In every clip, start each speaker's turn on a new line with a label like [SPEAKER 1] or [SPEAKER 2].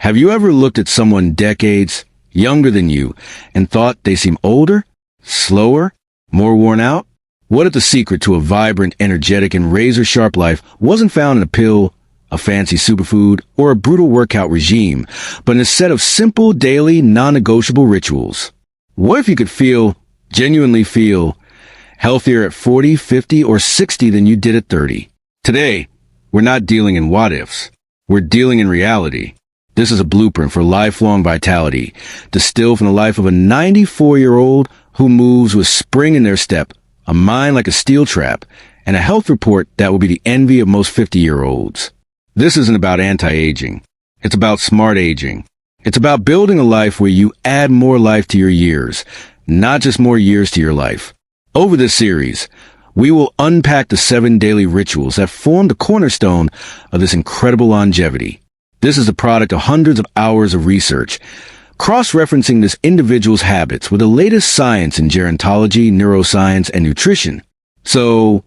[SPEAKER 1] Have you ever looked at someone decades younger than you and thought they seem older, slower, more worn out? What if the secret to a vibrant, energetic, and razor-sharp life wasn't found in a pill, a fancy superfood, or a brutal workout regime, but in a set of simple, daily, non-negotiable rituals? What if you could genuinely feel, healthier at 40, 50, or 60 than you did at 30? Today, we're not dealing in what-ifs. We're dealing in reality. This is a blueprint for lifelong vitality, distilled from the life of a 94-year-old who moves with spring in their step, a mind like a steel trap, and a health report that will be the envy of most 50-year-olds. This isn't about anti-aging. It's about smart aging. It's about building a life where you add more life to your years, not just more years to your life. Over this series, we will unpack the 7 daily rituals that form the cornerstone of this incredible longevity. This is the product of hundreds of hours of research, cross-referencing this individual's habits with the latest science in gerontology, neuroscience, and nutrition. So,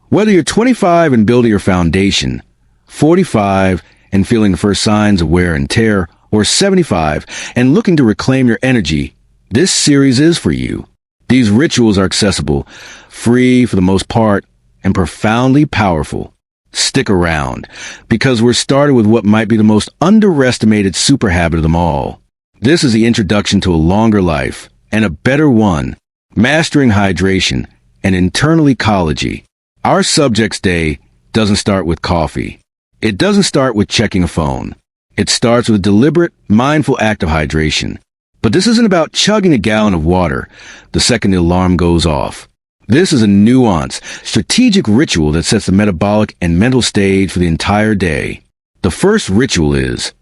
[SPEAKER 1] whether you're 25 and building your foundation, 45 and feeling the first signs of wear and tear, or 75 and looking to reclaim your energy, this series is for you. These rituals are accessible, free for the most part, and profoundly powerful. Stick around, because we're started with what might be the most underestimated super habit of them all. This is the introduction to a longer life, and a better one, mastering hydration and internal ecology. Our subject's day doesn't start with coffee. It doesn't start with checking a phone. It starts with a deliberate, mindful act of hydration. But this isn't about chugging a gallon of water the second the alarm goes off. This is a nuanced, strategic ritual that sets the metabolic and mental stage for the entire day. The first ritual is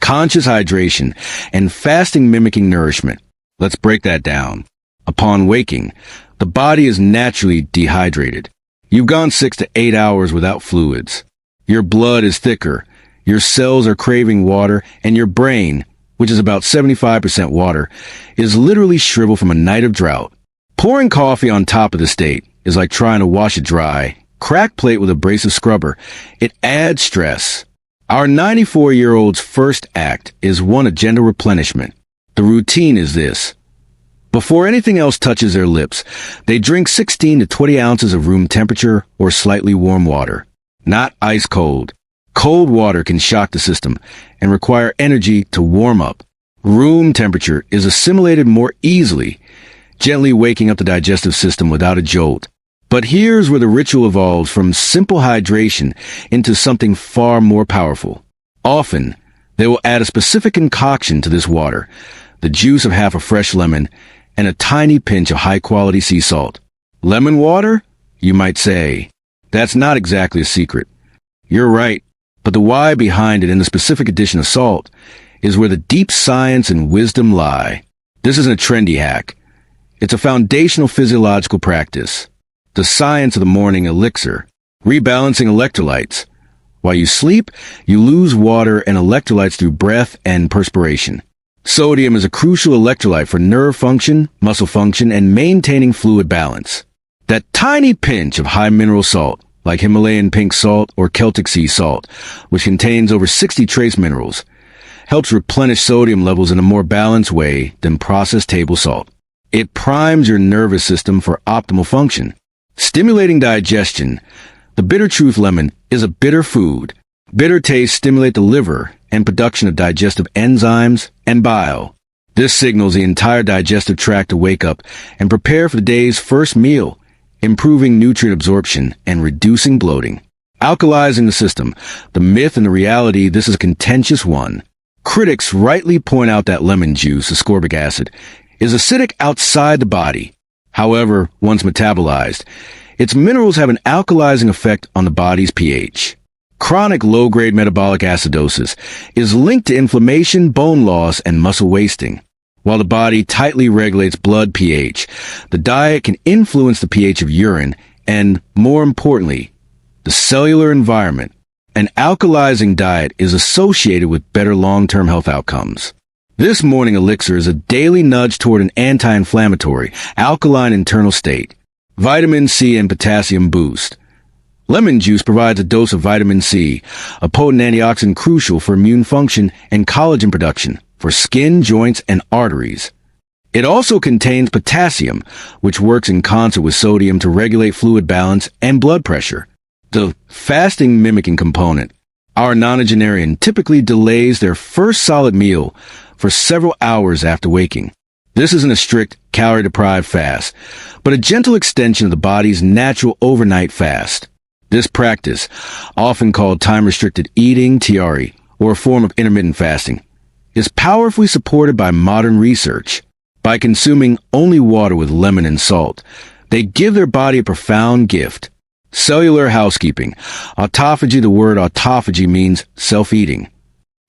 [SPEAKER 1] conscious hydration and fasting mimicking nourishment. Let's break that down. Upon waking, the body is naturally dehydrated. You've gone 6 to 8 hours without fluids. Your blood is thicker, your cells are craving water, and your brain, which is about 75% water, is literally shriveled from a night of drought. Pouring coffee on top of the state is like trying to wash it dry. Crack plate with abrasive scrubber. It adds stress. Our 94-year-old's first act is one of gentle replenishment. The routine is this. Before anything else touches their lips, they drink 16 to 20 ounces of room temperature or slightly warm water. Not ice cold. Cold water can shock the system and require energy to warm up. Room temperature is assimilated more easily, gently waking up the digestive system without a jolt. But here's where the ritual evolves from simple hydration into something far more powerful. Often, they will add a specific concoction to this water, the juice of half a fresh lemon, and a tiny pinch of high-quality sea salt. Lemon water? You might say. That's not exactly a secret. You're right, but the why behind it and the specific addition of salt is where the deep science and wisdom lie. This isn't a trendy hack. It's a foundational physiological practice. The science of the morning elixir, rebalancing electrolytes. While you sleep, you lose water and electrolytes through breath and perspiration. Sodium is a crucial electrolyte for nerve function, muscle function, and maintaining fluid balance. That tiny pinch of high mineral salt, like Himalayan pink salt or Celtic sea salt, which contains over 60 trace minerals, helps replenish sodium levels in a more balanced way than processed table salt. It primes your nervous system for optimal function. Stimulating digestion, the bitter truth lemon is a bitter food. Bitter tastes stimulate the liver and production of digestive enzymes and bile. This signals the entire digestive tract to wake up and prepare for the day's first meal, improving nutrient absorption and reducing bloating. Alkalizing the system, the myth and the reality, this is a contentious one. Critics rightly point out that lemon juice, ascorbic acid, is acidic outside the body. However, once metabolized, its minerals have an alkalizing effect on the body's pH. Chronic low-grade metabolic acidosis is linked to inflammation, bone loss, and muscle wasting. While the body tightly regulates blood pH, the diet can influence the pH of urine and, more importantly, the cellular environment. An alkalizing diet is associated with better long-term health outcomes. This morning elixir is a daily nudge toward an anti-inflammatory, alkaline internal state. Vitamin C and potassium boost. Lemon juice provides a dose of vitamin C, a potent antioxidant crucial for immune function and collagen production for skin, joints, and arteries. It also contains potassium, which works in concert with sodium to regulate fluid balance and blood pressure. The fasting mimicking component. Our nonagenarian typically delays their first solid meal for several hours after waking. This isn't a strict, calorie-deprived fast, but a gentle extension of the body's natural overnight fast. This practice, often called time-restricted eating, TRE, or a form of intermittent fasting, is powerfully supported by modern research. By consuming only water with lemon and salt, they give their body a profound gift. Cellular housekeeping. Autophagy. The word autophagy means self-eating.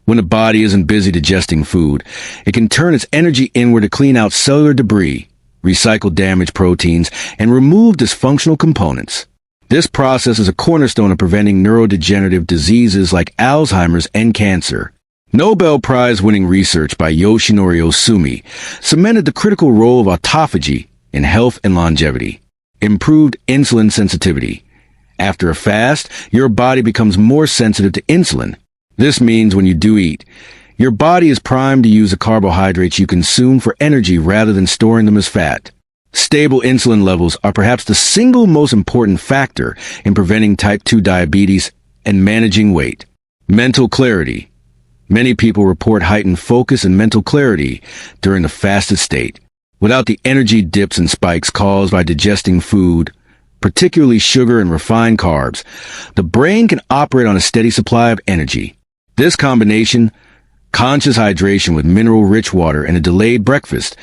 [SPEAKER 1] When the body isn't busy digesting food, it can turn its energy inward to clean out cellular debris, recycle damaged proteins, and remove dysfunctional components. This process is a cornerstone of preventing neurodegenerative diseases like Alzheimer's and cancer. Nobel Prize-winning research by Yoshinori Osumi cemented the critical role of autophagy in health and longevity. Improved insulin sensitivity. After a fast, your body becomes more sensitive to insulin. This means when you do eat, your body is primed to use the carbohydrates you consume for energy rather than storing them as fat. Stable insulin levels are perhaps the single most important factor in preventing type 2 diabetes and managing weight. Mental clarity. Many people report heightened focus and mental clarity during the fasted state. Without the energy dips and spikes caused by digesting food, particularly sugar and refined carbs, the brain can operate on a steady supply of energy. This combination, conscious hydration with mineral-rich water and a delayed breakfast,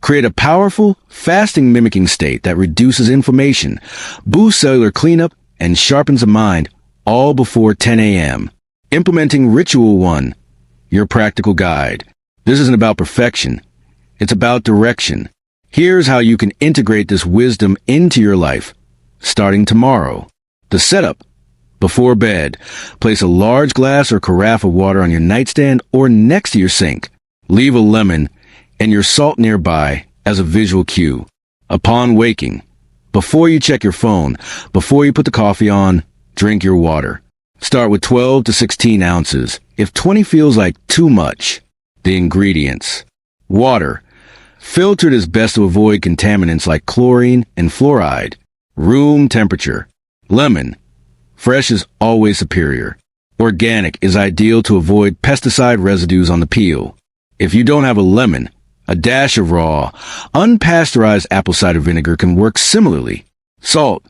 [SPEAKER 1] create a powerful, fasting-mimicking state that reduces inflammation, boosts cellular cleanup, and sharpens the mind, all before 10 a.m. Implementing Ritual 1, your practical guide. This isn't about perfection. It's about direction. Here's how you can integrate this wisdom into your life, starting tomorrow. The setup. Before bed, place a large glass or carafe of water on your nightstand or next to your sink. Leave a lemon and your salt nearby as a visual cue. Upon waking, before you check your phone, before you put the coffee on, drink your water. Start with 12 to 16 ounces. If 20 feels like too much. The ingredients. Water. Filtered is best to avoid contaminants like chlorine and fluoride. Room temperature. Lemon. Fresh is always superior. Organic is ideal to avoid pesticide residues on the peel. If you don't have a lemon, a dash of raw, unpasteurized apple cider vinegar can work similarly. Salt.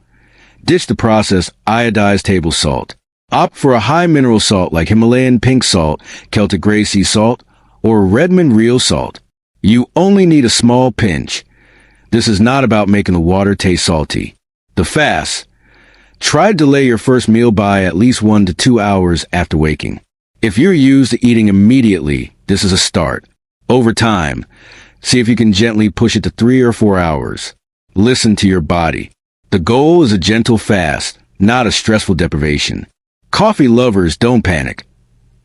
[SPEAKER 1] Ditch the processed iodized table salt. Opt for a high mineral salt like Himalayan pink salt, Celtic gray sea salt, or Redmond real salt. You only need a small pinch. This is not about making the water taste salty. The fast. Try to delay your first meal by at least 1 to 2 hours after waking. If you're used to eating immediately, this is a start. Over time, see if you can gently push it to 3 or 4 hours. Listen to your body. The goal is a gentle fast, not a stressful deprivation. Coffee lovers, don't panic.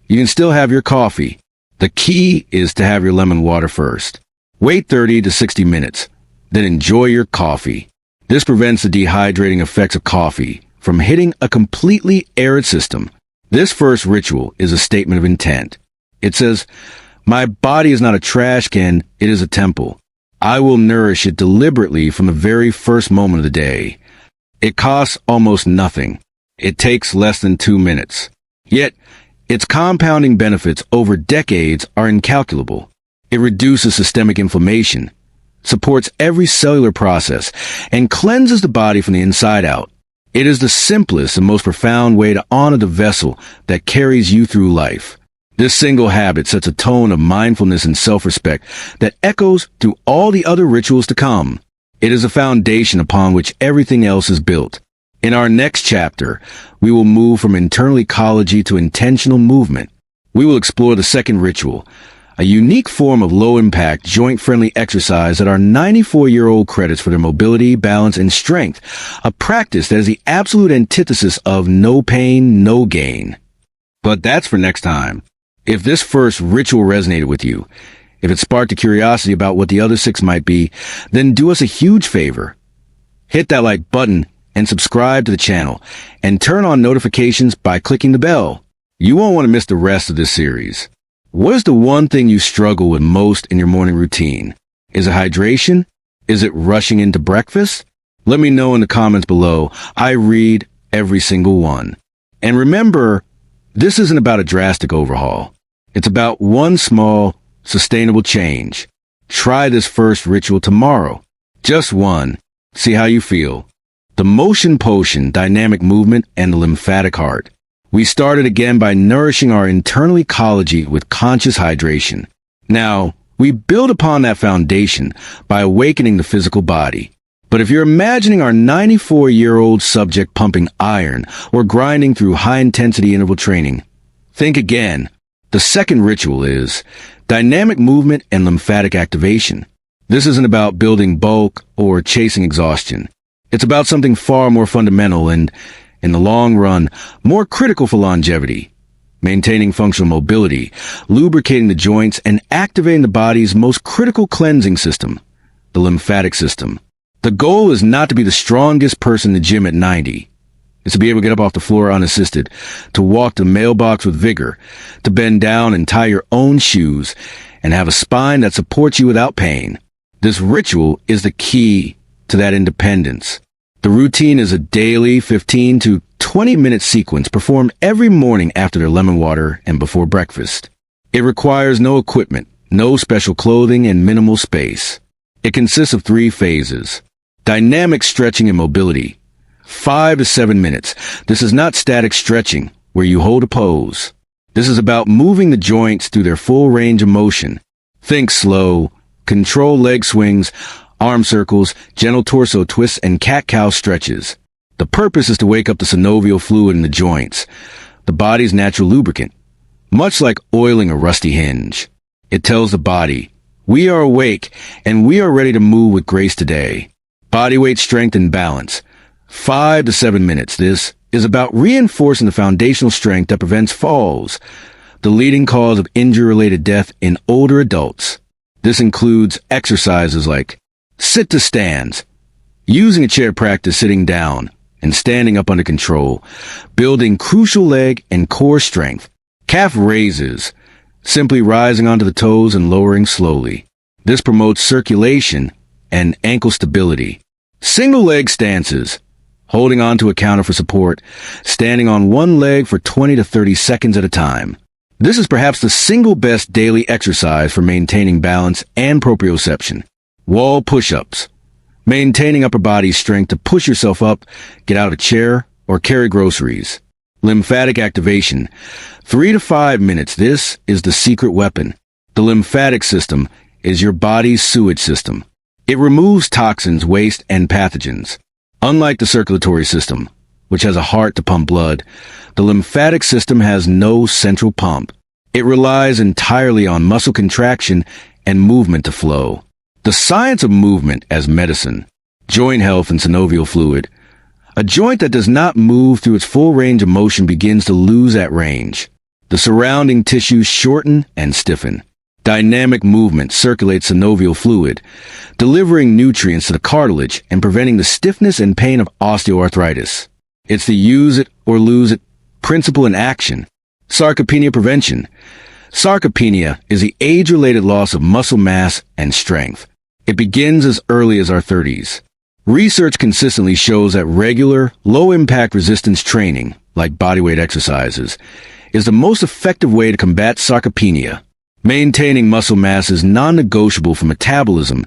[SPEAKER 1] You can still have your coffee. The key is to have your lemon water first. Wait 30 to 60 minutes, then enjoy your coffee. This prevents the dehydrating effects of coffee from hitting a completely arid system. This first ritual is a statement of intent. It says, "My body is not a trash can, it is a temple. I will nourish it deliberately from the very first moment of the day." It costs almost nothing. It takes less than 2 minutes. Yet, its compounding benefits over decades are incalculable. It reduces systemic inflammation, supports every cellular process, and cleanses the body from the inside out. It is the simplest and most profound way to honor the vessel that carries you through life. This single habit sets a tone of mindfulness and self-respect that echoes through all the other rituals to come. It is a foundation upon which everything else is built. In our next chapter, we will move from internal ecology to intentional movement. We will explore the second ritual, a unique form of low-impact, joint-friendly exercise that our 94-year-old credits for their mobility, balance, and strength, a practice that is the absolute antithesis of no pain, no gain. But that's for next time. If this first ritual resonated with you, if it sparked a curiosity about what the other 6 might be, then do us a huge favor. Hit that like button and subscribe to the channel, and turn on notifications by clicking the bell. You won't want to miss the rest of this series. What is the one thing you struggle with most in your morning routine? Is it hydration? Is it rushing into breakfast? Let me know in the comments below. I read every single one. And remember, this isn't about a drastic overhaul. It's about one small, sustainable change. Try this first ritual tomorrow. Just one. See how you feel. The motion potion, dynamic movement, and the lymphatic heart. We started again by nourishing our internal ecology with conscious hydration. Now, we build upon that foundation by awakening the physical body. But if you're imagining our 94-year-old subject pumping iron or grinding through high-intensity interval training, think again. The second ritual is dynamic movement and lymphatic activation. This isn't about building bulk or chasing exhaustion. It's about something far more fundamental and, in the long run, more critical for longevity. Maintaining functional mobility, lubricating the joints, and activating the body's most critical cleansing system, the lymphatic system. The goal is not to be the strongest person in the gym at 90. It's to be able to get up off the floor unassisted, to walk the mailbox with vigor, to bend down and tie your own shoes, and have a spine that supports you without pain. This ritual is the key to that independence. The routine is a daily 15 to 20-minute sequence performed every morning after their lemon water and before breakfast. It requires no equipment, no special clothing, and minimal space. It consists of 3 phases. Dynamic stretching and mobility. 5 to 7 minutes. This is not static stretching, where you hold a pose. This is about moving the joints through their full range of motion. Think slow, control leg swings, arm circles, gentle torso twists, and cat-cow stretches. The purpose is to wake up the synovial fluid in the joints, the body's natural lubricant. Much like oiling a rusty hinge, it tells the body, we are awake, and we are ready to move with grace today. Body weight, strength, and balance. 5 to 7 minutes. This is about reinforcing the foundational strength that prevents falls, the leading cause of injury-related death in older adults. This includes exercises like sit-to-stands, using a chair practice sitting down, and standing up under control, building crucial leg and core strength. Calf raises, simply rising onto the toes and lowering slowly. This promotes circulation and ankle stability. Single leg stances, holding onto a counter for support, standing on one leg for 20 to 30 seconds at a time. This is perhaps the single best daily exercise for maintaining balance and proprioception. Wall push-ups, maintaining upper body strength to push yourself up, get out of a chair, or carry groceries. Lymphatic activation, 3 to 5 minutes. This is the secret weapon. The lymphatic system is your body's sewage system. It removes toxins, waste, and pathogens. Unlike the circulatory system, which has a heart to pump blood, the lymphatic system has no central pump. It relies entirely on muscle contraction and movement to flow. The science of movement as medicine. Joint health and synovial fluid. A joint that does not move through its full range of motion begins to lose that range. The surrounding tissues shorten and stiffen. Dynamic movement circulates synovial fluid, delivering nutrients to the cartilage and preventing the stiffness and pain of osteoarthritis. It's the use it or lose it principle in action. Sarcopenia prevention. Sarcopenia is the age-related loss of muscle mass and strength. It begins as early as our 30s. Research consistently shows that regular, low-impact resistance training, like bodyweight exercises, is the most effective way to combat sarcopenia. Maintaining muscle mass is non-negotiable for metabolism,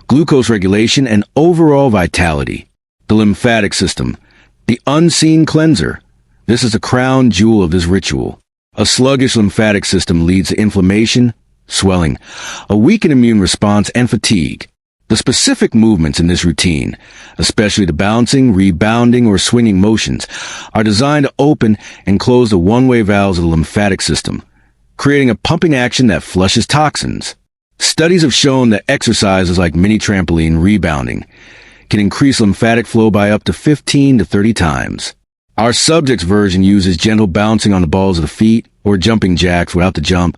[SPEAKER 1] glucose regulation, and overall vitality. The lymphatic system, the unseen cleanser. This is the crown jewel of this ritual. A sluggish lymphatic system leads to inflammation, swelling, a weakened immune response, and fatigue. The specific movements in this routine, especially the bouncing, rebounding, or swinging motions, are designed to open and close the one-way valves of the lymphatic system, creating a pumping action that flushes toxins. Studies have shown that exercises like mini trampoline rebounding can increase lymphatic flow by up to 15 to 30 times. Our subject's version uses gentle bouncing on the balls of the feet or jumping jacks without the jump,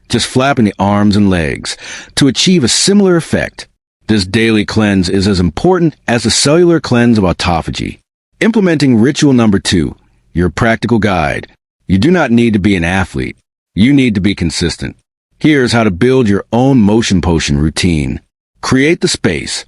[SPEAKER 1] just flapping the arms and legs to achieve a similar effect. This daily cleanse is as important as the cellular cleanse of autophagy. Implementing ritual number 2, your practical guide. You do not need to be an athlete. You need to be consistent. Here's how to build your own motion potion routine. Create the space.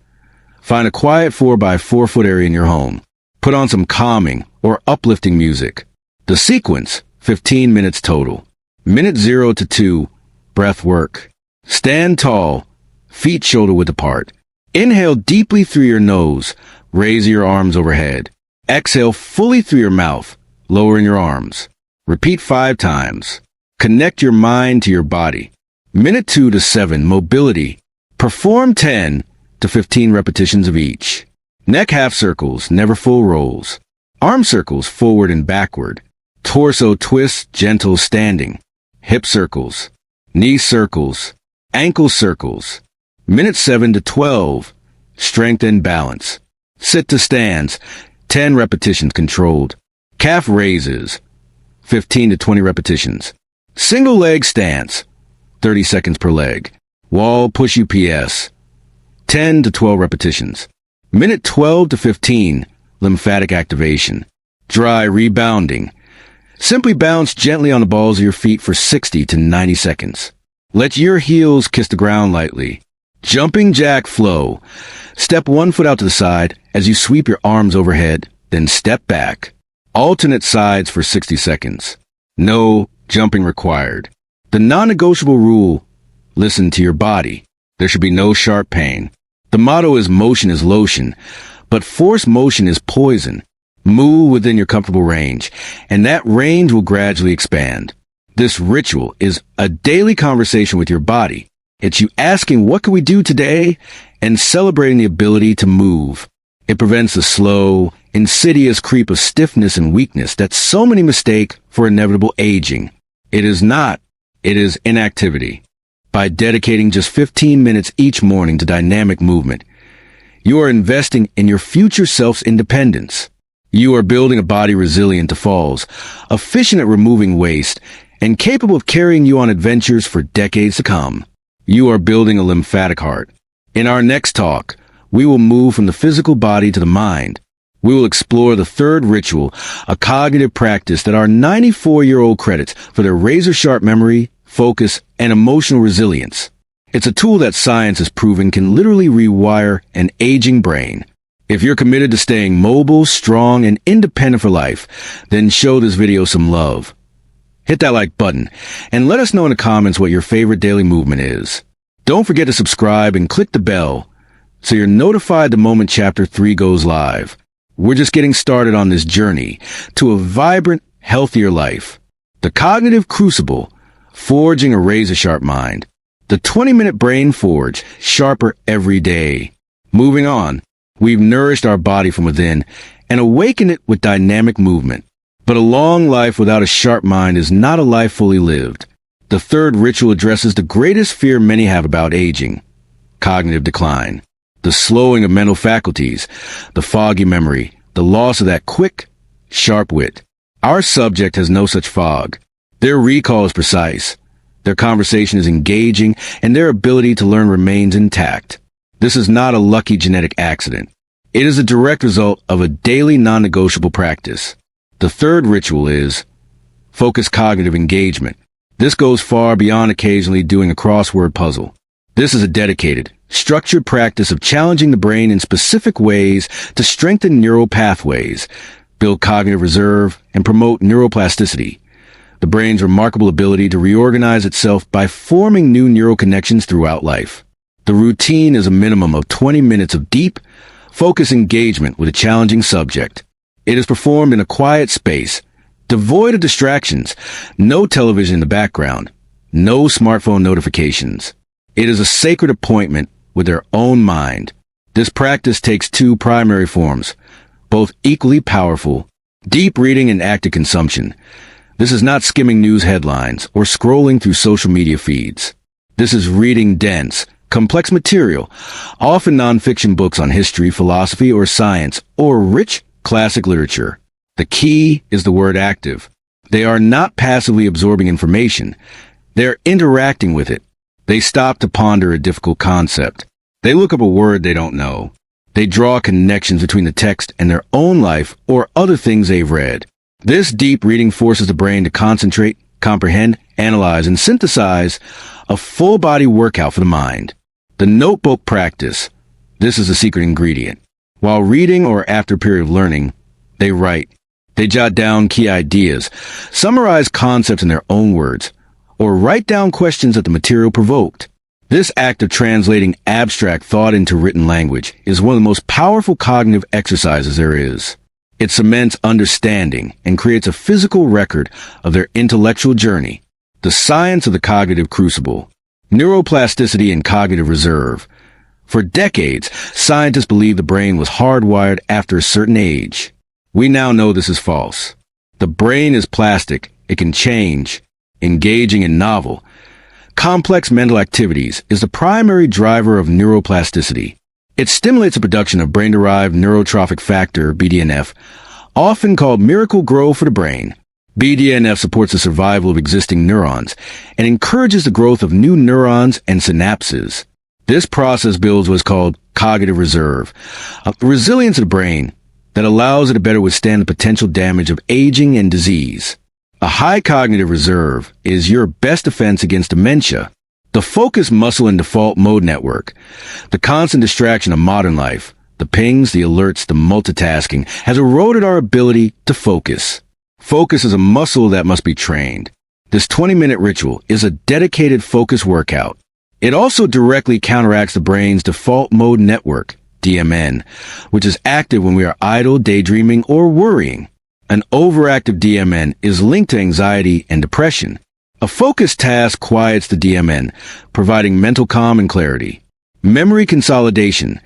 [SPEAKER 1] Find a quiet 4x4 foot area in your home. Put on some calming or uplifting music. The sequence, 15 minutes total. Minute 0 to 2, breath work. Stand tall, feet shoulder width apart. Inhale deeply through your nose, raise your arms overhead. Exhale fully through your mouth, lowering your arms. Repeat 5 times. Connect your mind to your body. Minute 2 to 7, mobility. Perform 10 to 15 repetitions of each. Neck half circles, never full rolls. Arm circles, forward and backward. Torso twists, gentle standing. Hip circles. Knee circles. Ankle circles. Minute 7 to 12, strength and balance. Sit to stands, 10 repetitions controlled. Calf raises, 15 to 20 repetitions. Single leg stance, 30 seconds per leg. Wall push UPS, 10 to 12 repetitions. Minute 12 to 15, lymphatic activation. Dry rebounding. Simply bounce gently on the balls of your feet for 60 to 90 seconds. Let your heels kiss the ground lightly. Jumping jack flow. Step 1 foot out to the side as you sweep your arms overhead, then step back. Alternate sides for 60 seconds. No jumping required. The non-negotiable rule, listen to your body. There should be no sharp pain. The motto is motion is lotion, but forced motion is poison. Move within your comfortable range, and that range will gradually expand. This ritual is a daily conversation with your body. It's you asking, what can we do today? And celebrating the ability to move. It prevents the slow, insidious creep of stiffness and weakness that so many mistake for inevitable aging. It is not. It is inactivity. By dedicating just 15 minutes each morning to dynamic movement, you are investing in your future self's independence. You are building a body resilient to falls, efficient at removing waste, and capable of carrying you on adventures for decades to come. You are building a lymphatic heart. In our next talk, we will move from the physical body to the mind. We will explore the third ritual, a cognitive practice that our 94-year-old credits for their razor-sharp memory, focus, and emotional resilience. It's a tool that science has proven can literally rewire an aging brain. If you're committed to staying mobile, strong, and independent for life, then show this video some love. Hit that like button, and let us know in the comments what your favorite daily movement is. Don't forget to subscribe and click the bell so you're notified the moment Chapter 3 goes live. We're just getting started on this journey to a vibrant, healthier life. The Cognitive Crucible, forging a razor-sharp mind. The 20-minute brain forge, sharper every day. Moving on, we've nourished our body from within and awakened it with dynamic movement. But a long life without a sharp mind is not a life fully lived. The third ritual addresses the greatest fear many have about aging: cognitive decline. The slowing of mental faculties, the foggy memory, the loss of that quick, sharp wit. Our subject has no such fog. Their recall is precise. Their conversation is engaging, and their ability to learn remains intact. This is not a lucky genetic accident. It is a direct result of a daily non-negotiable practice. The third ritual is focused cognitive engagement. This goes far beyond occasionally doing a crossword puzzle. This is a dedicated, structured practice of challenging the brain in specific ways to strengthen neural pathways, build cognitive reserve, and promote neuroplasticity. The brain's remarkable ability to reorganize itself by forming new neural connections throughout life. The routine is a minimum of 20 minutes of deep, focused engagement with a challenging subject. It is performed in a quiet space, devoid of distractions, no television in the background, no smartphone notifications. It is a sacred appointment with their own mind. This practice takes 2 primary forms, both equally powerful: deep reading and active consumption. This is not skimming news headlines or scrolling through social media feeds. This is reading dense, complex material, often nonfiction books on history, philosophy, or science, or rich, classic literature. The key is the word active. They are not passively absorbing information. They're interacting with it. They stop to ponder a difficult concept. They look up a word they don't know. They draw connections between the text and their own life or other things they've read. This deep reading forces the brain to concentrate, comprehend, analyze, and synthesize a full-body workout for the mind. The notebook practice. This is the secret ingredient. While reading or after a period of learning, they write. They jot down key ideas, summarize concepts in their own words, or write down questions that the material provoked. This act of translating abstract thought into written language is one of the most powerful cognitive exercises there is. It cements understanding and creates a physical record of their intellectual journey. The science of the cognitive crucible. Neuroplasticity and cognitive reserve. For decades, scientists believed the brain was hardwired after a certain age. We now know this is false. The brain is plastic. It can change, engaging and novel. Complex mental activities is the primary driver of neuroplasticity. It stimulates the production of brain-derived neurotrophic factor, BDNF, often called miracle grow for the brain. BDNF supports the survival of existing neurons and encourages the growth of new neurons and synapses. This process builds what's called cognitive reserve, a resilience of the brain that allows it to better withstand the potential damage of aging and disease. A high cognitive reserve is your best defense against dementia. The focus muscle and default mode network. The constant distraction of modern life, the pings, the alerts, the multitasking, has eroded our ability to focus. Focus is a muscle that must be trained. This 20-minute ritual is a dedicated focus workout. It also directly counteracts the brain's default mode network, DMN, which is active when we are idle, daydreaming, or worrying. An overactive DMN is linked to anxiety and depression. A focused task quiets the DMN, providing mental calm and clarity. Memory consolidation.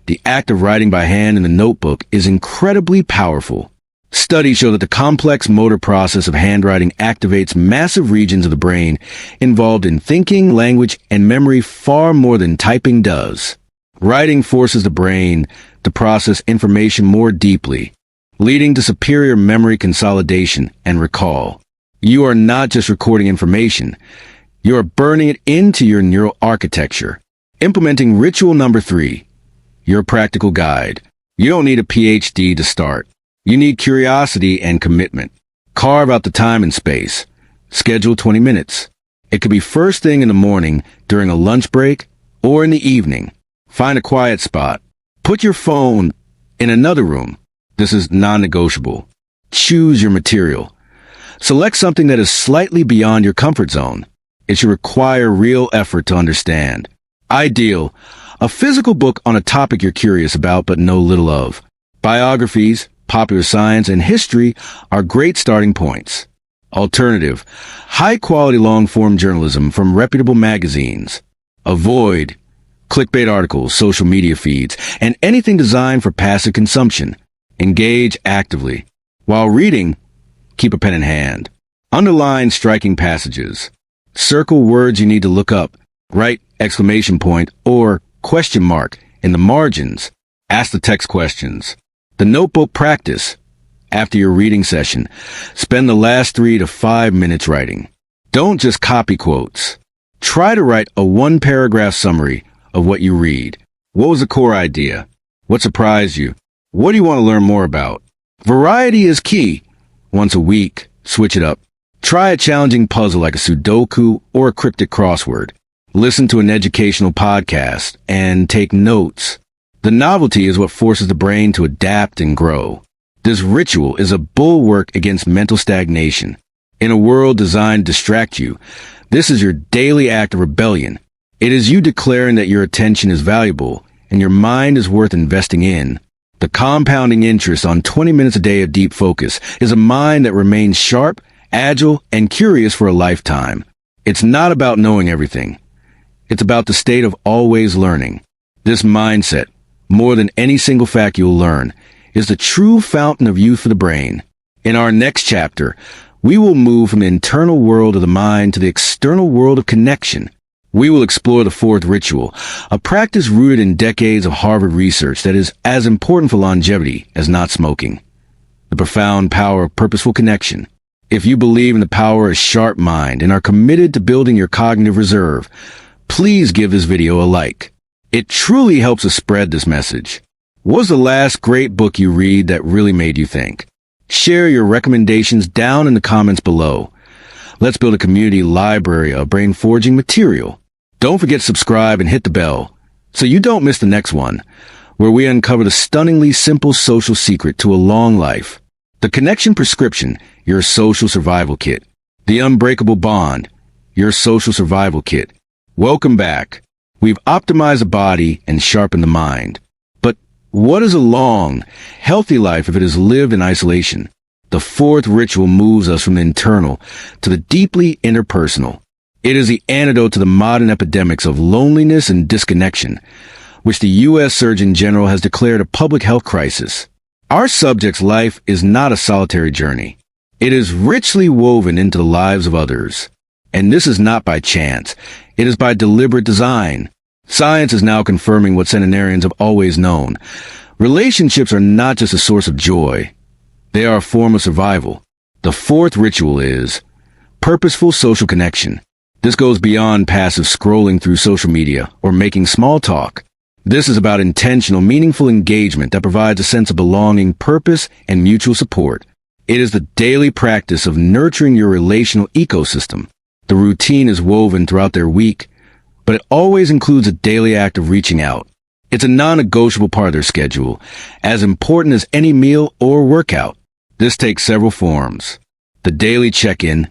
[SPEAKER 1] The act of writing by hand in the notebook is incredibly powerful. Studies show that the complex motor process of handwriting activates massive regions of the brain involved in thinking, language, and memory far more than typing does. Writing forces the brain to process information more deeply, leading to superior memory consolidation and recall. You are not just recording information, you are burning it into your neural architecture. Implementing ritual number 3, your practical guide. You don't need a PhD to start. You need curiosity and commitment. Carve out the time and space. Schedule 20 minutes. It could be first thing in the morning, during a lunch break, or in the evening. Find a quiet spot. Put your phone in another room. This is non-negotiable. Choose your material. Select something that is slightly beyond your comfort zone. It should require real effort to understand. Ideal. A physical book on a topic you're curious about but know little of. Biographies, popular science, and history are great starting points. Alternative. High-quality long-form journalism from reputable magazines. Avoid clickbait articles, social media feeds, and anything designed for passive consumption. Engage actively. While reading, keep a pen in hand. Underline striking passages. Circle words you need to look up. Write exclamation point or question mark in the margins. Ask the text questions. The notebook practice. After your reading session, spend the last 3 to 5 minutes writing. Don't just copy quotes. Try to write a 1-paragraph summary of what you read. What was the core idea? What surprised you? What do you want to learn more about? Variety is key. Once a week, switch it up. Try a challenging puzzle like a Sudoku or a cryptic crossword. Listen to an educational podcast and take notes. The novelty is what forces the brain to adapt and grow. This ritual is a bulwark against mental stagnation. In a world designed to distract you, this is your daily act of rebellion. It is you declaring that your attention is valuable and your mind is worth investing in. The compounding interest on 20 minutes a day of deep focus is a mind that remains sharp, agile, and curious for a lifetime. It's not about knowing everything. It's about the state of always learning. This mindset, more than any single fact you'll learn, is the true fountain of youth for the brain. In our next chapter, we will move from the internal world of the mind to the external world of connection. We will explore the 4th ritual, a practice rooted in decades of Harvard research that is as important for longevity as not smoking. The profound power of purposeful connection. If you believe in the power of a sharp mind and are committed to building your cognitive reserve, please give this video a like. It truly helps us spread this message. What was the last great book you read that really made you think? Share your recommendations down in the comments below. Let's build a community library of brain-forging material. Don't forget to subscribe and hit the bell so you don't miss the next one, where we uncover the stunningly simple social secret to a long life. The connection prescription, your social survival kit. The unbreakable bond, your social survival kit. Welcome back. We've optimized the body and sharpened the mind. But what is a long, healthy life if it is lived in isolation? The fourth ritual moves us from the internal to the deeply interpersonal. It is the antidote to the modern epidemics of loneliness and disconnection, which the U.S. Surgeon General has declared a public health crisis. Our subject's life is not a solitary journey. It is richly woven into the lives of others. And this is not by chance. It is by deliberate design. Science is now confirming what centenarians have always known. Relationships are not just a source of joy. They are a form of survival. The fourth ritual is purposeful social connection. This goes beyond passive scrolling through social media or making small talk. This is about intentional, meaningful engagement that provides a sense of belonging, purpose, and mutual support. It is the daily practice of nurturing your relational ecosystem. The routine is woven throughout their week, but it always includes a daily act of reaching out. It's a non-negotiable part of their schedule, as important as any meal or workout. This takes several forms. The daily check-in.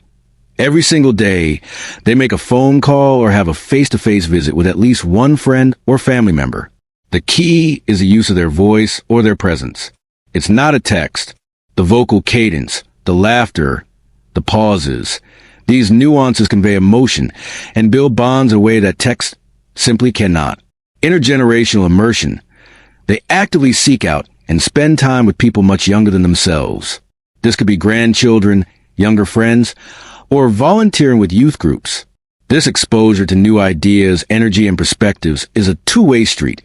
[SPEAKER 1] Every single day, they make a phone call or have a face-to-face visit with at least one friend or family member. The key is the use of their voice or their presence. It's not a text. The vocal cadence, the laughter, the pauses. These nuances convey emotion and build bonds in a way that text simply cannot. Intergenerational immersion. They actively seek out and spend time with people much younger than themselves. This could be grandchildren, younger friends, or volunteering with youth groups. This exposure to new ideas, energy, and perspectives is a two-way street.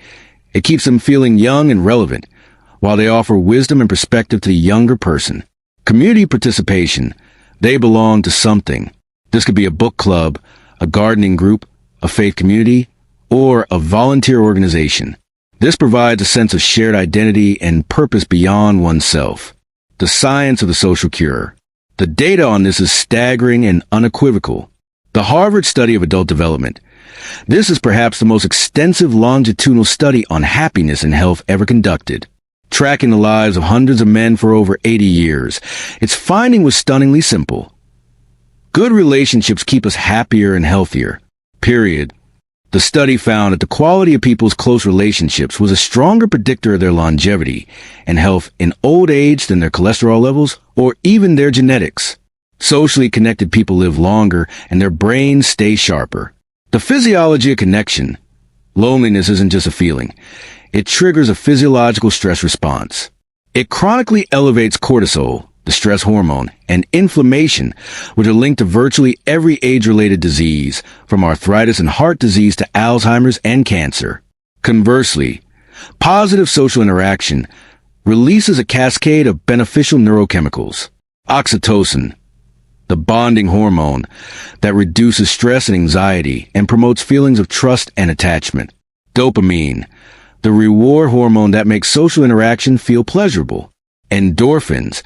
[SPEAKER 1] It keeps them feeling young and relevant, while they offer wisdom and perspective to the younger person. Community participation. They belong to something. This could be a book club, a gardening group, a faith community, or a volunteer organization. This provides a sense of shared identity and purpose beyond oneself. The science of the social cure. The data on this is staggering and unequivocal. The Harvard Study of Adult Development. This is perhaps the most extensive longitudinal study on happiness and health ever conducted, tracking the lives of hundreds of men for over 80 years. Its finding was stunningly simple. Good relationships keep us happier and healthier. Period. The study found that the quality of people's close relationships was a stronger predictor of their longevity and health in old age than their cholesterol levels or even their genetics. Socially connected people live longer and their brains stay sharper. The physiology of connection. Loneliness isn't just a feeling. It triggers a physiological stress response. It chronically elevates cortisol, the stress hormone, and inflammation, which are linked to virtually every age-related disease, from arthritis and heart disease to Alzheimer's and cancer. Conversely, positive social interaction releases a cascade of beneficial neurochemicals. Oxytocin, the bonding hormone that reduces stress and anxiety and promotes feelings of trust and attachment. Dopamine, the reward hormone that makes social interaction feel pleasurable. Endorphins,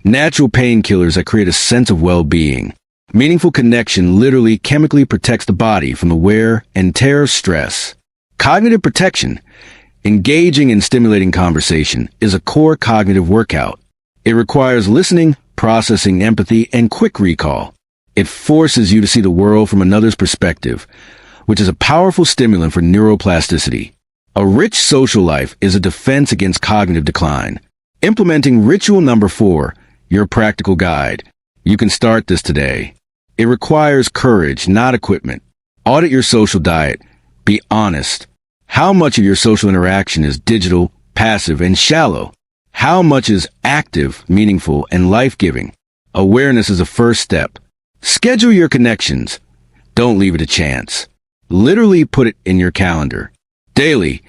[SPEAKER 1] natural painkillers that create a sense of well-being. Meaningful connection literally chemically protects the body from the wear and tear of stress. Cognitive protection. Engaging in stimulating conversation is a core cognitive workout. It requires listening, processing, empathy, and quick recall. It forces you to see the world from another's perspective, which is a powerful stimulant for neuroplasticity. A rich social life is a defense against cognitive decline. Implementing ritual number 4, your practical guide. You can start this today. It requires courage, not equipment. Audit your social diet. Be honest. How much of your social interaction is digital, passive, and shallow? How much is active, meaningful, and life-giving? Awareness is the first step. Schedule your connections. Don't leave it to chance. Literally put it in your calendar. Daily,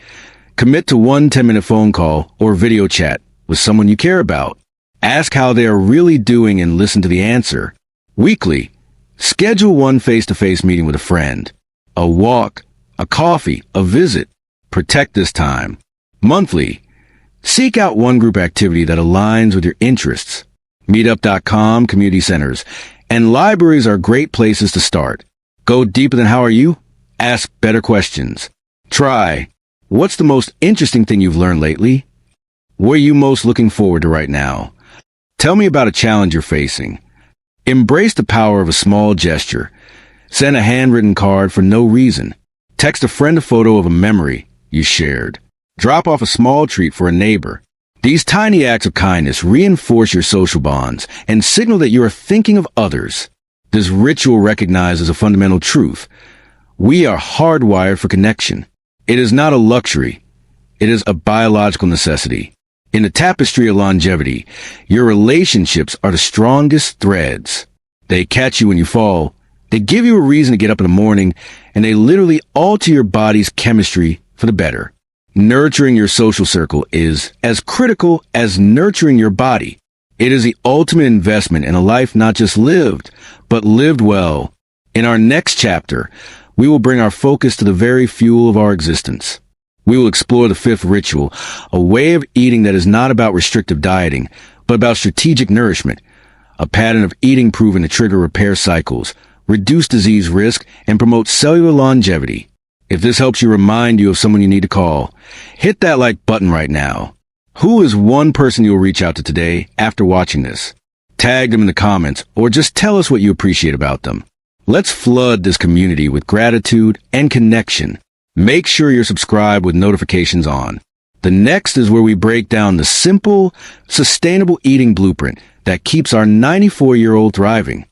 [SPEAKER 1] commit to one 10-minute phone call or video chat with someone you care about. Ask how they are really doing and listen to the answer. Weekly, schedule one face-to-face meeting with a friend. A walk, a coffee, a visit. Protect this time. Monthly, Seek out one group activity that aligns with your interests. Meetup.com, community centers, and libraries are great places to start. Go deeper than how are you? Ask better questions. Try, what's the most interesting thing you've learned lately? What are you most looking forward to right now? Tell me about a challenge you're facing. Embrace the power of a small gesture. Send a handwritten card for no reason. Text a friend a photo of a memory you shared. Drop off a small treat for a neighbor. These tiny acts of kindness reinforce your social bonds and signal that you are thinking of others. This ritual recognizes a fundamental truth. We are hardwired for connection. It is not a luxury. It is a biological necessity. In the tapestry of longevity, your relationships are the strongest threads. They catch you when you fall. They give you a reason to get up in the morning, and they literally alter your body's chemistry for the better. Nurturing your social circle is as critical as nurturing your body. It is the ultimate investment in a life not just lived, but lived well. In our next chapter, we will bring our focus to the very fuel of our existence. We will explore the fifth ritual, a way of eating that is not about restrictive dieting, but about strategic nourishment, a pattern of eating proven to trigger repair cycles, reduce disease risk, and promote cellular longevity. If this helps you remind you of someone you need to call, hit that like button right now. Who is one person you'll reach out to today after watching this? Tag them in the comments or just tell us what you appreciate about them. Let's flood this community with gratitude and connection. Make sure you're subscribed with notifications on. The next is where we break down the simple, sustainable eating blueprint that keeps our 94-year-old thriving.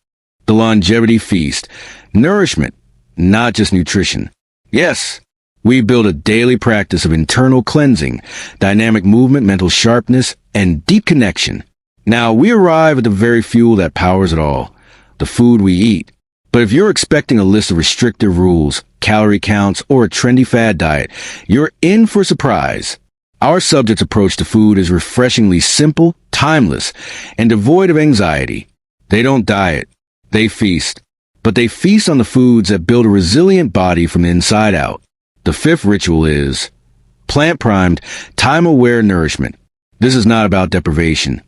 [SPEAKER 1] The longevity feast. Nourishment, not just nutrition. Yes, we build a daily practice of internal cleansing, dynamic movement, mental sharpness, and deep connection. Now, we arrive at the very fuel that powers it all, the food we eat. But if you're expecting a list of restrictive rules, calorie counts, or a trendy fad diet, you're in for a surprise. Our subject's approach to food is refreshingly simple, timeless, and devoid of anxiety. They don't diet, they feast. But they feast on the foods that build a resilient body from the inside out. The fifth ritual is plant-primed, time-aware nourishment. This is not about deprivation.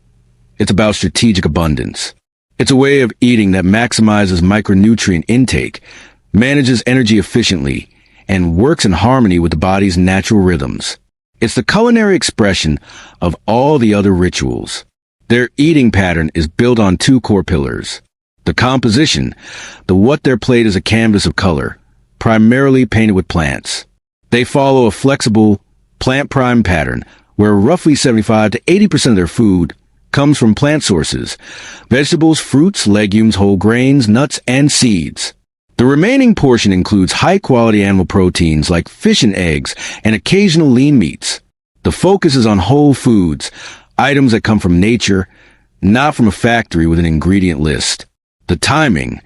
[SPEAKER 1] It's about strategic abundance. It's a way of eating that maximizes micronutrient intake, manages energy efficiently, and works in harmony with the body's natural rhythms. It's the culinary expression of all the other rituals. Their eating pattern is built on two core pillars. The composition, what their plate is a canvas of color, primarily painted with plants. They follow a flexible, plant-primed pattern where roughly 75 to 80% of their food comes from plant sources, vegetables, fruits, legumes, whole grains, nuts, and seeds. The remaining portion includes high-quality animal proteins like fish and eggs and occasional lean meats. The focus is on whole foods, items that come from nature, not from a factory with an ingredient list. The timing,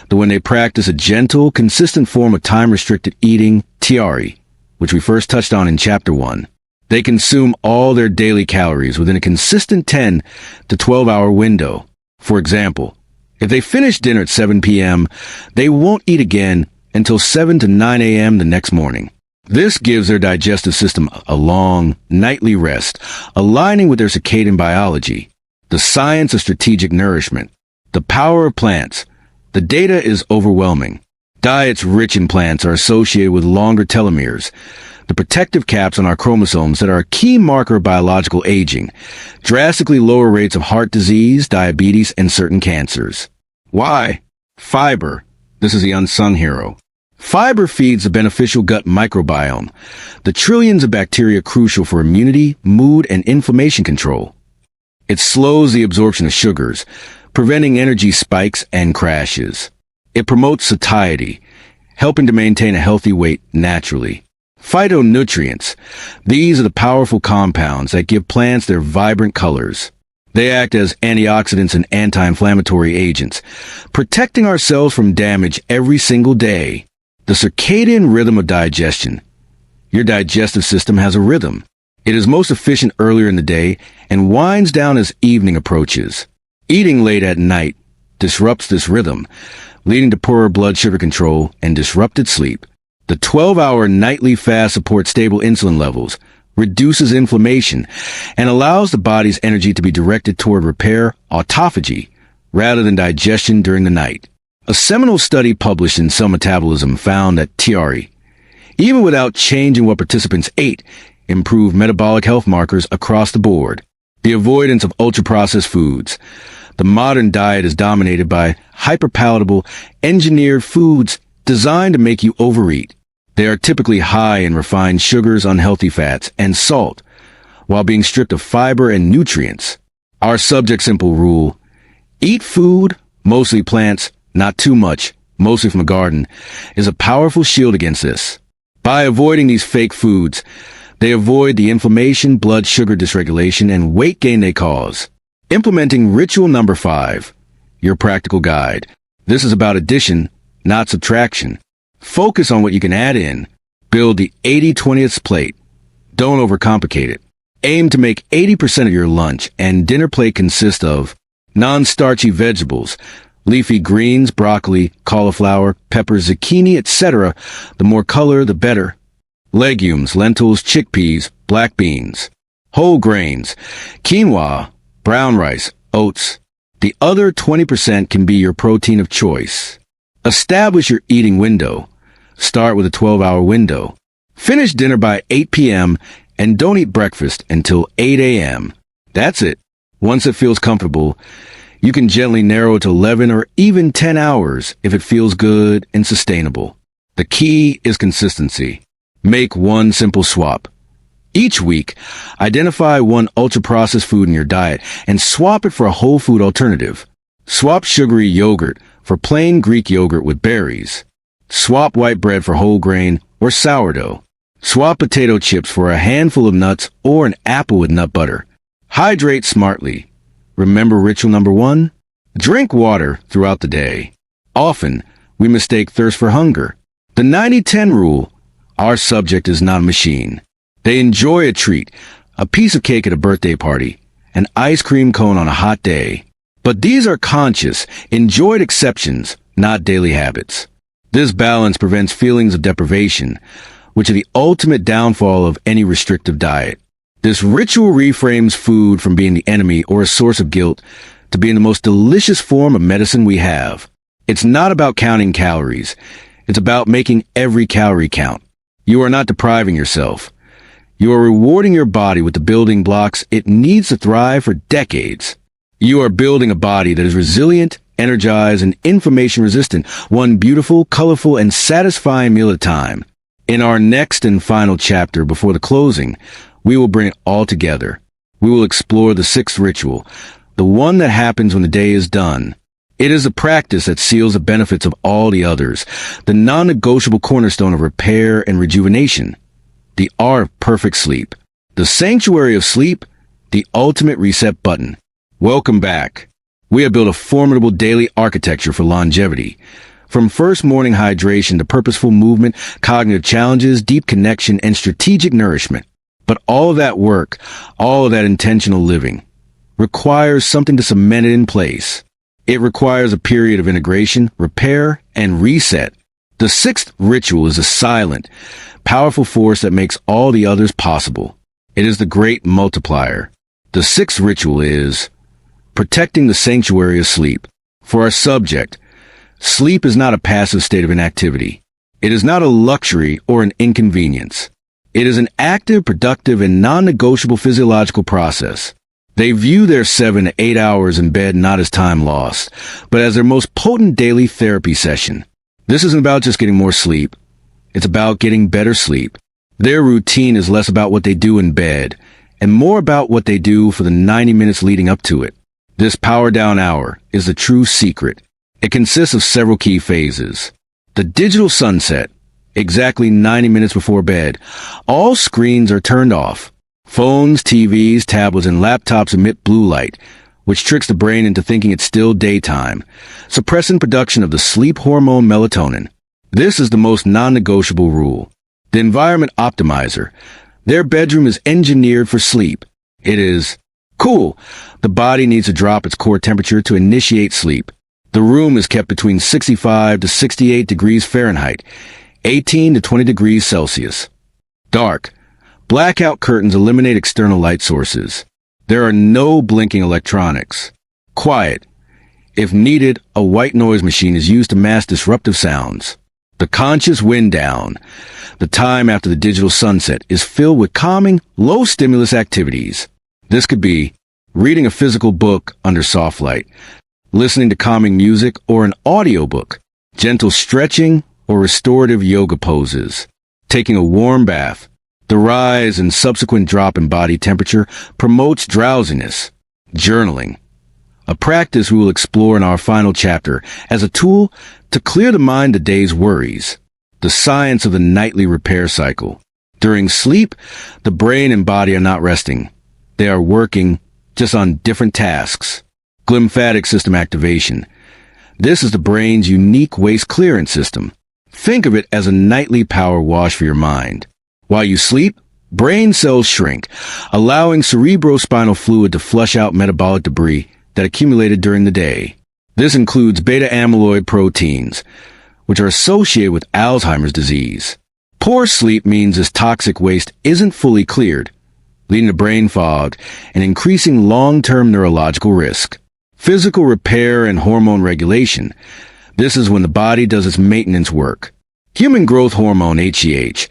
[SPEAKER 1] when they practice a gentle, consistent form of time-restricted eating, tiari, which we first touched on in Chapter 1. They consume all their daily calories within a consistent 10 to 12-hour window. For example, if they finish dinner at 7 p.m., they won't eat again until 7 to 9 a.m. the next morning. This gives their digestive system a long, nightly rest, aligning with their circadian biology. The science of strategic nourishment. The power of plants. The data is overwhelming. Diets rich in plants are associated with longer telomeres, the protective caps on our chromosomes that are a key marker of biological aging, drastically lower rates of heart disease, diabetes, and certain cancers. Why? Fiber. This is the unsung hero. Fiber feeds the beneficial gut microbiome, the trillions of bacteria crucial for immunity, mood, and inflammation control. It slows the absorption of sugars, preventing energy spikes and crashes. It promotes satiety, helping to maintain a healthy weight naturally. Phytonutrients. These are the powerful compounds that give plants their vibrant colors. They act as antioxidants and anti-inflammatory agents, protecting our cells from damage every single day. The circadian rhythm of digestion. Your digestive system has a rhythm. It is most efficient earlier in the day and winds down as evening approaches. Eating late at night disrupts this rhythm, leading to poorer blood sugar control and disrupted sleep. The 12-hour nightly fast supports stable insulin levels, reduces inflammation, and allows the body's energy to be directed toward repair, autophagy, rather than digestion during the night. A seminal study published in Cell Metabolism found that TRE, even without changing what participants ate, improved metabolic health markers across the board. The avoidance of ultra-processed foods. The modern diet is dominated by hyperpalatable, engineered foods designed to make you overeat. They are typically high in refined sugars, unhealthy fats, and salt, while being stripped of fiber and nutrients. Our subject simple rule: eat food, mostly plants, not too much, mostly from the garden, is a powerful shield against this. By avoiding these fake foods, they avoid the inflammation, blood sugar dysregulation, and weight gain they cause. Implementing ritual number 5, your practical guide. This is about addition, not subtraction. Focus on what you can add in. Build the 80/20th plate. Don't overcomplicate it. Aim to make 80% of your lunch and dinner plate consist of non-starchy vegetables, leafy greens, broccoli, cauliflower, peppers, zucchini, etc. The more color, the better. Legumes, lentils, chickpeas, black beans. Whole grains, quinoa, brown rice, oats. The other 20% can be your protein of choice. Establish your eating window. Start with a 12-hour window. Finish dinner by 8 p.m. and don't eat breakfast until 8 a.m. That's it. Once it feels comfortable, you can gently narrow it to 11 or even 10 hours if it feels good and sustainable. The key is consistency. Make one simple swap. Each week, identify one ultra-processed food in your diet and swap it for a whole food alternative. Swap sugary yogurt for plain Greek yogurt with berries. Swap white bread for whole grain or sourdough. Swap potato chips for a handful of nuts or an apple with nut butter. Hydrate smartly. Remember ritual number 1? Drink water throughout the day. Often, we mistake thirst for hunger. The 90-10 rule: our subject is not a machine. They enjoy a treat, a piece of cake at a birthday party, an ice cream cone on a hot day. But these are conscious, enjoyed exceptions, not daily habits. This balance prevents feelings of deprivation, which are the ultimate downfall of any restrictive diet. This ritual reframes food from being the enemy or a source of guilt to being the most delicious form of medicine we have. It's not about counting calories. It's about making every calorie count. You are not depriving yourself. You are rewarding your body with the building blocks it needs to thrive for decades. You are building a body that is resilient, energized, and inflammation-resistant, one beautiful, colorful, and satisfying meal at a time. In our next and final chapter before the closing, we will bring it all together. We will explore the 6th ritual, the one that happens when the day is done. It is a practice that seals the benefits of all the others, the non-negotiable cornerstone of repair and rejuvenation. The art of perfect sleep. The sanctuary of sleep, the ultimate reset button. Welcome back. We have built a formidable daily architecture for longevity. From first morning hydration to purposeful movement, cognitive challenges, deep connection, and strategic nourishment. But all of that work, all of that intentional living, requires something to cement it in place. It requires a period of integration, repair, and reset. The 6th ritual is a silent, powerful force that makes all the others possible. It is the great multiplier. The 6th ritual is protecting the sanctuary of sleep. For our subject, sleep is not a passive state of inactivity. It is not a luxury or an inconvenience. It is an active, productive, and non-negotiable physiological process. They view their 7 to 8 hours in bed not as time lost, but as their most potent daily therapy session. This isn't about just getting more sleep. It's about getting better sleep. Their routine is less about what they do in bed and more about what they do for the 90 minutes leading up to it. This power down hour is the true secret. It consists of several key phases. The digital sunset. Exactly 90 minutes before bed, all screens are turned off. Phones, TVs, tablets, and laptops emit blue light, which tricks the brain into thinking it's still daytime, suppressing production of the sleep hormone melatonin. This is the most non-negotiable rule. The environment optimizer. Their bedroom is engineered for sleep. It is cool. The body needs to drop its core temperature to initiate sleep. The room is kept between 65 to 68 degrees Fahrenheit, 18 to 20 degrees Celsius. Dark. Blackout curtains eliminate external light sources. There are no blinking electronics. Quiet. If needed, a white noise machine is used to mask disruptive sounds. The conscious wind down. The time after the digital sunset is filled with calming, low-stimulus activities. This could be reading a physical book under soft light, listening to calming music or an audiobook, gentle stretching or restorative yoga poses, taking a warm bath. The rise and subsequent drop in body temperature promotes drowsiness. Journaling, a practice we will explore in our final chapter as a tool to clear the mind of the day's worries. The science of the nightly repair cycle. During sleep, the brain and body are not resting. They are working just on different tasks. Glymphatic system activation. This is the brain's unique waste clearance system. Think of it as a nightly power wash for your mind. While you sleep, brain cells shrink, allowing cerebrospinal fluid to flush out metabolic debris that accumulated during the day. This includes beta-amyloid proteins, which are associated with Alzheimer's disease. Poor sleep means this toxic waste isn't fully cleared, leading to brain fog and increasing long-term neurological risk. Physical repair and hormone regulation. This is when the body does its maintenance work. Human growth hormone, HGH,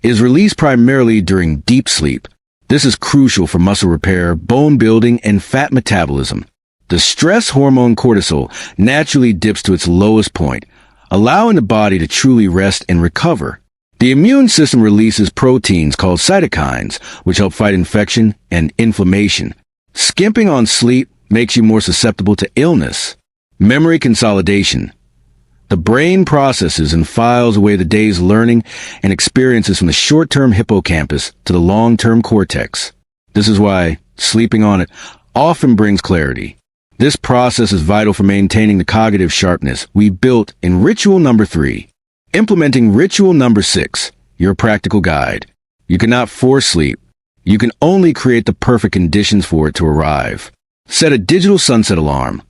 [SPEAKER 1] is released primarily during deep sleep. This is crucial for muscle repair, bone building, and fat metabolism. The stress hormone cortisol naturally dips to its lowest point, allowing the body to truly rest and recover. The immune system releases proteins called cytokines, which help fight infection and inflammation. Skimping on sleep makes you more susceptible to illness. Memory consolidation. The brain processes and files away the day's learning and experiences from the short-term hippocampus to the long-term cortex. This is why sleeping on it often brings clarity. This process is vital for maintaining the cognitive sharpness we built in ritual number 3. Implementing ritual number 6, your practical guide. You cannot force sleep. You can only create the perfect conditions for it to arrive. Set a digital sunset alarm.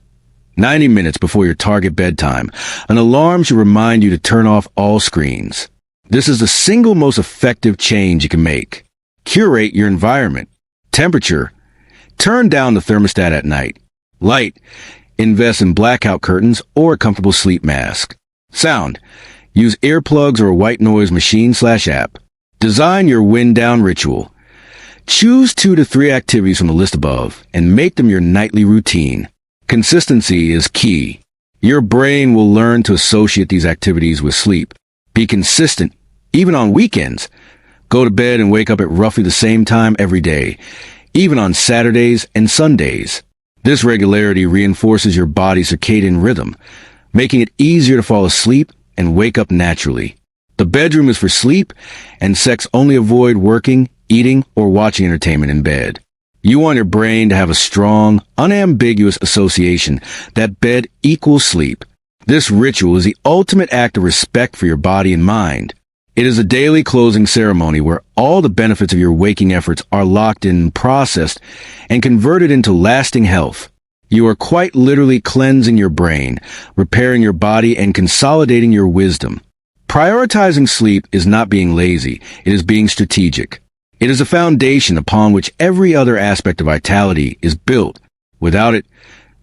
[SPEAKER 1] 90 minutes before your target bedtime, an alarm should remind you to turn off all screens. This is the single most effective change you can make. Curate your environment. Temperature. Turn down the thermostat at night. Light. Invest in blackout curtains or a comfortable sleep mask. Sound. Use earplugs or a white noise machine/app. Design your wind down ritual. Choose 2 to 3 activities from the list above and make them your nightly routine. Consistency is key. Your brain will learn to associate these activities with sleep. Be consistent, even on weekends. Go to bed and wake up at roughly the same time every day, even on Saturdays and Sundays. This regularity reinforces your body's circadian rhythm, making it easier to fall asleep and wake up naturally. The bedroom is for sleep, and sex only avoid working, eating, or watching entertainment in bed. You want your brain to have a strong, unambiguous association that bed equals sleep. This ritual is the ultimate act of respect for your body and mind. It is a daily closing ceremony where all the benefits of your waking efforts are locked in, processed, and converted into lasting health. You are quite literally cleansing your brain, repairing your body, and consolidating your wisdom. Prioritizing sleep is not being lazy, it is being strategic. It is a foundation upon which every other aspect of vitality is built. Without it,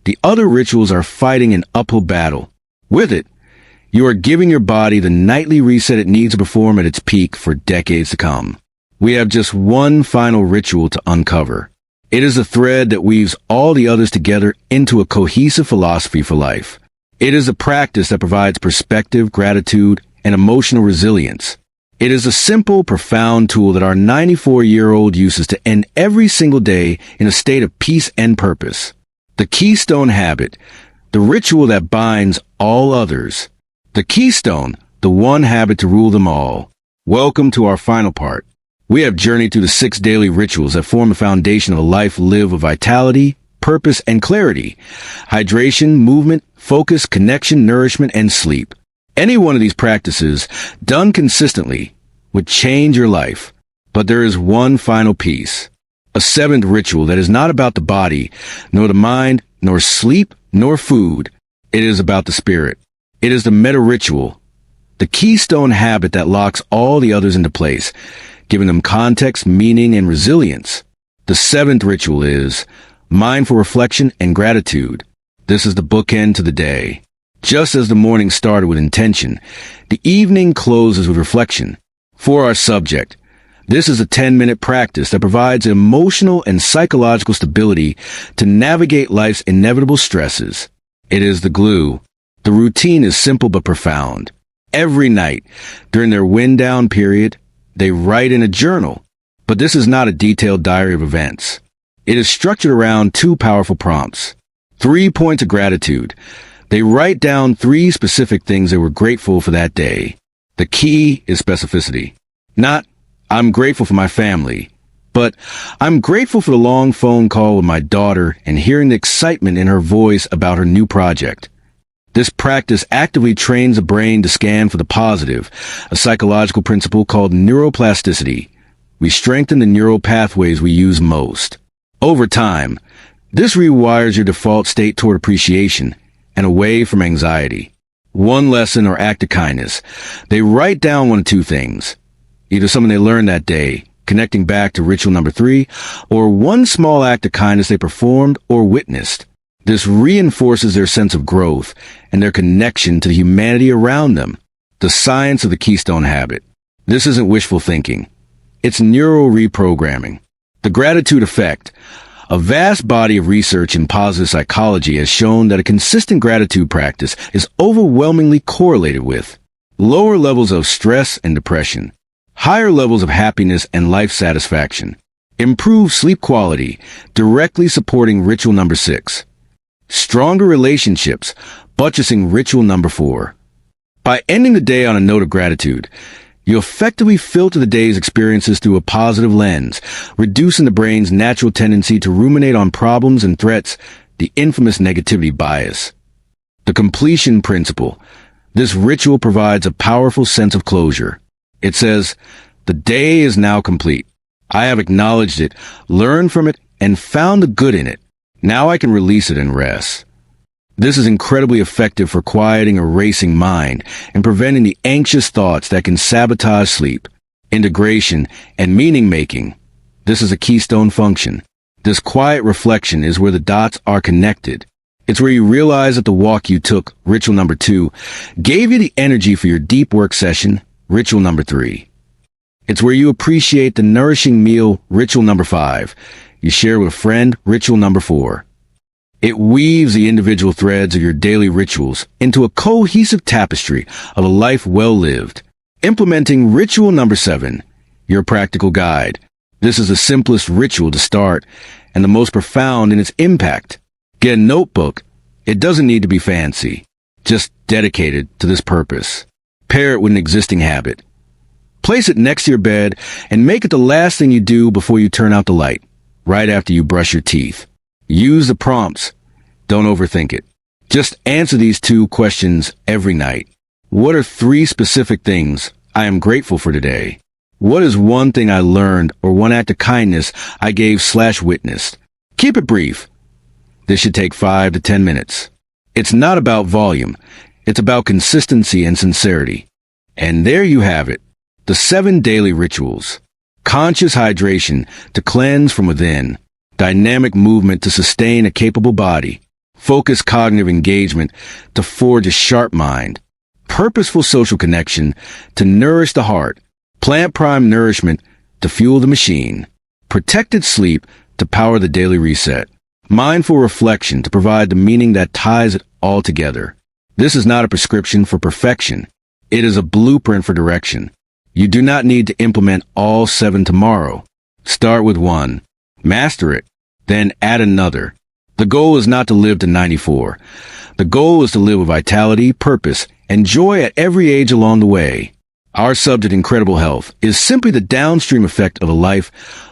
[SPEAKER 1] the other rituals are fighting an uphill battle. With it, you are giving your body the nightly reset it needs to perform at its peak for decades to come. We have just one final ritual to uncover. It is a thread that weaves all the others together into a cohesive philosophy for life. It is a practice that provides perspective, gratitude, and emotional resilience. It is a simple, profound tool that our 94-year-old uses to end every single day in a state of peace and purpose. The keystone habit, the ritual that binds all others. The keystone, the one habit to rule them all. Welcome to our final part. We have journeyed through the 6 daily rituals that form the foundation of a life lived with vitality, purpose, and clarity. Hydration, movement, focus, connection, nourishment, and sleep. Any one of these practices, done consistently, would change your life. But there is one final piece. A 7th ritual that is not about the body, nor the mind, nor sleep, nor food. It is about the spirit. It is the meta ritual, the keystone habit that locks all the others into place, giving them context, meaning, and resilience. The seventh ritual is mindful reflection and gratitude. This is the bookend to the day. Just as the morning started with intention, the evening closes with reflection. For our subject, this is a 10-minute practice that provides emotional and psychological stability to navigate life's inevitable stresses. It is the glue. The routine is simple but profound. Every night, during their wind-down period, they write in a journal. But this is not a detailed diary of events. It is structured around two powerful prompts. 3 points of gratitude. They write down 3 specific things they were grateful for that day. The key is specificity. Not, I'm grateful for my family, but I'm grateful for the long phone call with my daughter and hearing the excitement in her voice about her new project. This practice actively trains the brain to scan for the positive, a psychological principle called neuroplasticity. We strengthen the neural pathways we use most. Over time, this rewires your default state toward appreciation and away from anxiety. One lesson or act of kindness. They write down 1 of 2 things. Either something they learned that day, connecting back to ritual number 3, or one small act of kindness they performed or witnessed. This reinforces their sense of growth and their connection to the humanity around them. The science of the keystone habit. This isn't wishful thinking. It's neural reprogramming. The gratitude effect. A vast body of research in positive psychology has shown that a consistent gratitude practice is overwhelmingly correlated with lower levels of stress and depression, higher levels of happiness and life satisfaction, improved sleep quality, directly supporting ritual number 6, stronger relationships, buttressing ritual number 4. By ending the day on a note of gratitude, you effectively filter the day's experiences through a positive lens, reducing the brain's natural tendency to ruminate on problems and threats, the infamous negativity bias. The completion principle. This ritual provides a powerful sense of closure. It says, the day is now complete. I have acknowledged it, learned from it, and found the good in it. Now I can release it and rest. This is incredibly effective for quieting a racing mind and preventing the anxious thoughts that can sabotage sleep, integration, and meaning-making. This is a keystone function. This quiet reflection is where the dots are connected. It's where you realize that the walk you took, ritual number 2, gave you the energy for your deep work session, ritual number 3. It's where you appreciate the nourishing meal, ritual number 5. You share with a friend, ritual number 4. It weaves the individual threads of your daily rituals into a cohesive tapestry of a life well lived. Implementing ritual number 7, your practical guide. This is the simplest ritual to start and the most profound in its impact. Get a notebook. It doesn't need to be fancy, just dedicated to this purpose. Pair it with an existing habit. Place it next to your bed and make it the last thing you do before you turn out the light, right after you brush your teeth. Use the prompts. Don't overthink it. Just answer these 2 questions every night. What are 3 specific things I am grateful for today? What is one thing I learned or one act of kindness I gave/witnessed? Keep it brief. This should take 5 to 10 minutes. It's not about volume. It's about consistency and sincerity. And there you have it. The 7 daily rituals. Conscious hydration to cleanse from within. Dynamic movement to sustain a capable body. Focused cognitive engagement to forge a sharp mind. Purposeful social connection to nourish the heart. Plant prime nourishment to fuel the machine. Protected sleep to power the daily reset. Mindful reflection to provide the meaning that ties it all together. This is not a prescription for perfection. It is a blueprint for direction. You do not need to implement all 7 tomorrow. Start with 1. Master it. Then add another. The goal is not to live to 94. The goal is to live with vitality, purpose, and joy at every age along the way. Our subject, incredible health, is simply the downstream effect of a life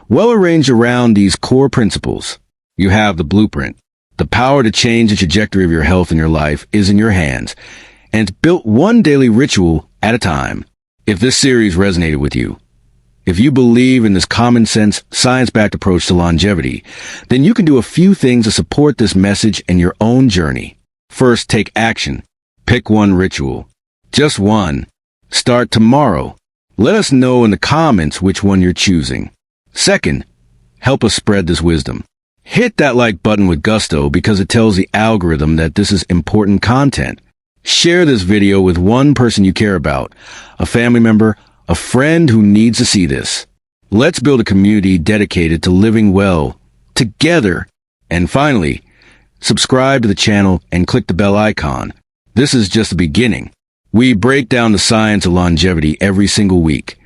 [SPEAKER 1] well arranged around these core principles. You have the blueprint. The power to change the trajectory of your health and your life is in your hands, and it's built one daily ritual at a time. If this series resonated with you, if you believe in this common sense, science-backed approach to longevity, then you can do a few things to support this message in your own journey. First, take action. Pick one ritual. Just one. Start tomorrow. Let us know in the comments which one you're choosing. Second, help us spread this wisdom. Hit that like button with gusto because it tells the algorithm that this is important content. Share this video with one person you care about, a family member, a friend who needs to see this. Let's build a community dedicated to living well, together. And finally, subscribe to the channel and click the bell icon. This is just the beginning. We break down the science of longevity every single week,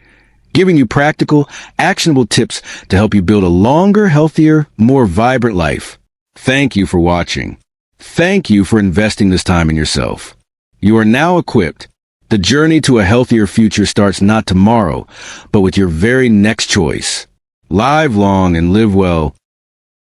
[SPEAKER 1] giving you practical, actionable tips to help you build a longer, healthier, more vibrant life. Thank you for watching. Thank you for investing this time in yourself. You are now equipped. The journey to a healthier future starts not tomorrow, but with your very next choice. Live long and live well.